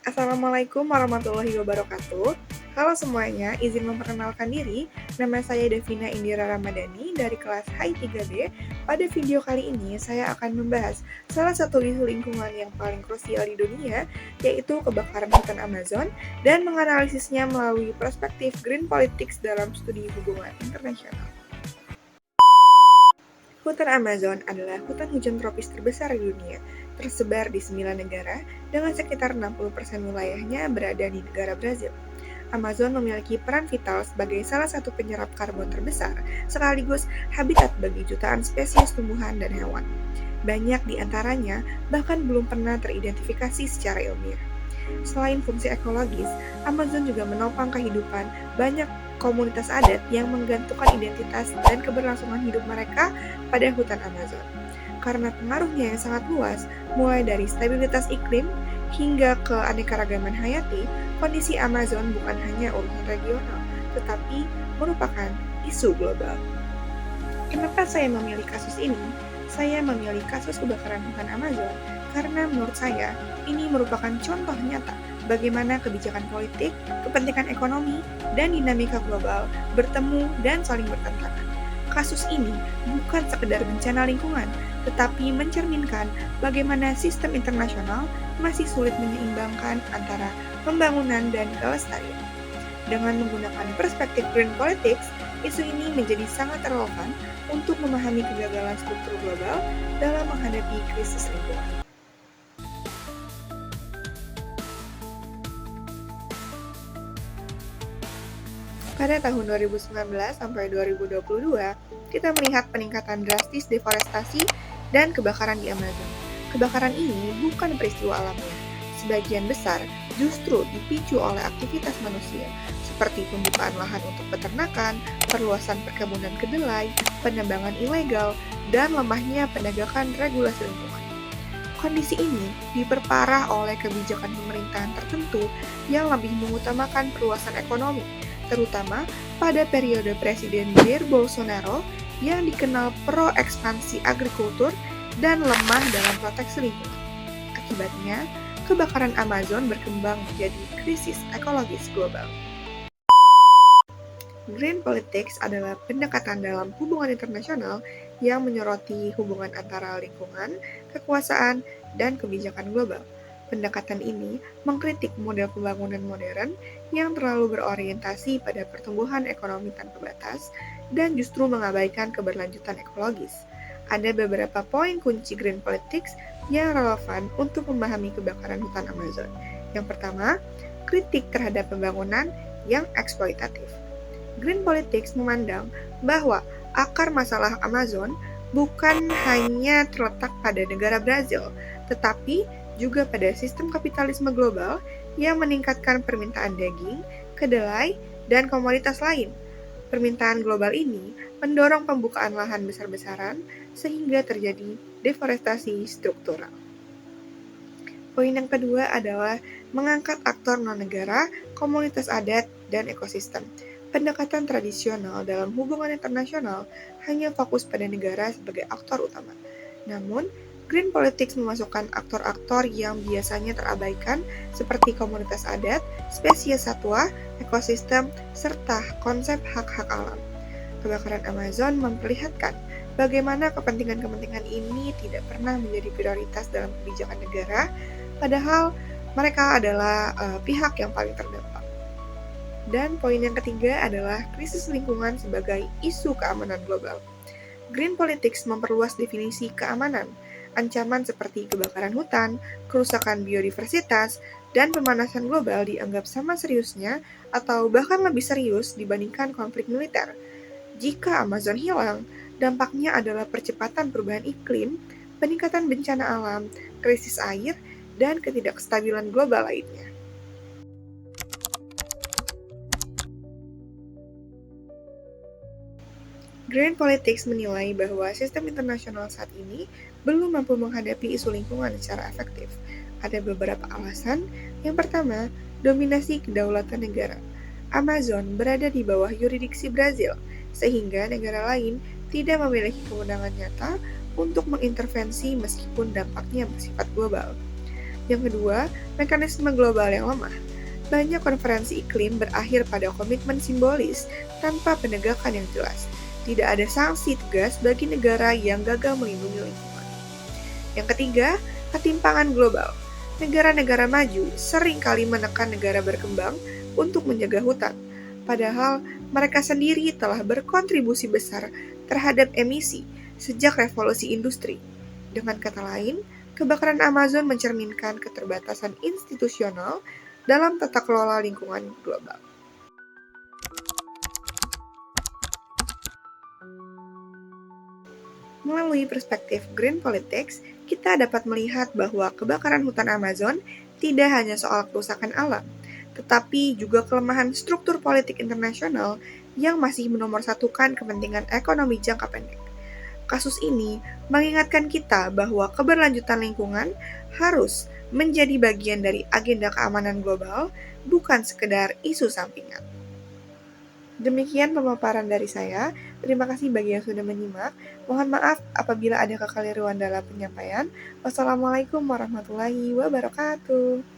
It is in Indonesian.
Assalamualaikum warahmatullahi wabarakatuh. Halo semuanya, izin memperkenalkan diri. Nama saya Devina Indira Ramadhani dari kelas HI 3B. Pada video kali ini, saya akan membahas salah satu isu lingkungan yang paling krusial di dunia, yaitu kebakaran hutan Amazon, dan menganalisisnya melalui perspektif Green Politics dalam studi hubungan internasional. Hutan Amazon adalah hutan hujan tropis terbesar di dunia, tersebar di 9 negara dengan sekitar 60% wilayahnya berada di negara Brazil. Amazon memiliki peran vital sebagai salah satu penyerap karbon terbesar, sekaligus habitat bagi jutaan spesies tumbuhan dan hewan. Banyak di antaranya bahkan belum pernah teridentifikasi secara ilmiah. Selain fungsi ekologis, Amazon juga menopang kehidupan banyak komunitas adat yang menggantungkan identitas dan keberlangsungan hidup mereka pada hutan Amazon. Karena pengaruhnya yang sangat luas, mulai dari stabilitas iklim hingga keanekaragaman hayati, kondisi Amazon bukan hanya urusan regional, tetapi merupakan isu global. Kenapa saya memilih kasus ini? Saya memilih kasus kebakaran hutan Amazon karena menurut saya ini merupakan contoh nyata bagaimana kebijakan politik, kepentingan ekonomi, dan dinamika global bertemu dan saling bertentangan. Kasus ini bukan sekedar bencana lingkungan, tetapi mencerminkan bagaimana sistem internasional masih sulit menyeimbangkan antara pembangunan dan kelestarian. Dengan menggunakan perspektif green politics, isu ini menjadi sangat relevan untuk memahami kegagalan struktur global dalam menghadapi krisis lingkungan. Pada tahun 2019 sampai 2022, kita melihat peningkatan drastis deforestasi dan kebakaran di Amazon. Kebakaran ini bukan peristiwa alamiah. Sebagian besar justru dipicu oleh aktivitas manusia, seperti pembukaan lahan untuk peternakan, perluasan perkebunan kedelai, penebangan ilegal, dan lemahnya penegakan regulasi lingkungan. Kondisi ini diperparah oleh kebijakan pemerintahan tertentu yang lebih mengutamakan perluasan ekonomi, terutama pada periode Presiden Jair Bolsonaro yang dikenal pro-ekspansi agrikultur dan lemah dalam proteksi lingkungan. Akibatnya, kebakaran Amazon berkembang menjadi krisis ekologis global. Green politics adalah pendekatan dalam hubungan internasional yang menyoroti hubungan antara lingkungan, kekuasaan, dan kebijakan global. Pendekatan ini mengkritik model pembangunan modern yang terlalu berorientasi pada pertumbuhan ekonomi tanpa batas dan justru mengabaikan keberlanjutan ekologis. Ada beberapa poin kunci green politics yang relevan untuk memahami kebakaran hutan Amazon. Yang pertama, kritik terhadap pembangunan yang eksploitatif. Green politics memandang bahwa akar masalah Amazon bukan hanya terletak pada negara Brazil, tetapi juga pada sistem kapitalisme global yang meningkatkan permintaan daging, kedelai, dan komoditas lain. Permintaan global ini mendorong pembukaan lahan besar-besaran sehingga terjadi deforestasi struktural. Poin yang kedua adalah mengangkat aktor non-negara, komunitas adat, dan ekosistem. Pendekatan tradisional dalam hubungan internasional hanya fokus pada negara sebagai aktor utama. Namun, green politics memasukkan aktor-aktor yang biasanya terabaikan seperti komunitas adat, spesies satwa, ekosistem, serta konsep hak-hak alam. Kebakaran Amazon memperlihatkan bagaimana kepentingan-kepentingan ini tidak pernah menjadi prioritas dalam kebijakan negara, padahal mereka adalah pihak yang paling terdampak. Dan poin yang ketiga adalah krisis lingkungan sebagai isu keamanan global. Green politics memperluas definisi keamanan. Ancaman seperti kebakaran hutan, kerusakan biodiversitas, dan pemanasan global dianggap sama seriusnya atau bahkan lebih serius dibandingkan konflik militer. Jika Amazon hilang, dampaknya adalah percepatan perubahan iklim, peningkatan bencana alam, krisis air, dan ketidakstabilan global lainnya. Green Politics menilai bahwa sistem internasional saat ini belum mampu menghadapi isu lingkungan secara efektif. Ada beberapa alasan. Yang pertama, dominasi kedaulatan negara. Amazon berada di bawah yurisdiksi Brazil, sehingga negara lain tidak memiliki kewenangan nyata untuk mengintervensi meskipun dampaknya bersifat global. Yang kedua, mekanisme global yang lemah. Banyak konferensi iklim berakhir pada komitmen simbolis tanpa penegakan yang jelas. Tidak ada sanksi tegas bagi negara yang gagal melindungi lingkungan. Yang ketiga, ketimpangan global. Negara-negara maju sering kali menekan negara berkembang untuk menjaga hutan, padahal mereka sendiri telah berkontribusi besar terhadap emisi sejak revolusi industri. Dengan kata lain, kebakaran Amazon mencerminkan keterbatasan institusional dalam tata kelola lingkungan global. Melalui perspektif Green Politics, kita dapat melihat bahwa kebakaran hutan Amazon tidak hanya soal kerusakan alam, tetapi juga kelemahan struktur politik internasional yang masih menomorsatukan kepentingan ekonomi jangka pendek. Kasus ini mengingatkan kita bahwa keberlanjutan lingkungan harus menjadi bagian dari agenda keamanan global, bukan sekedar isu sampingan. Demikian pemaparan dari saya. Terima kasih bagi yang sudah menyimak. Mohon maaf apabila ada kekeliruan dalam penyampaian. Wassalamualaikum warahmatullahi wabarakatuh.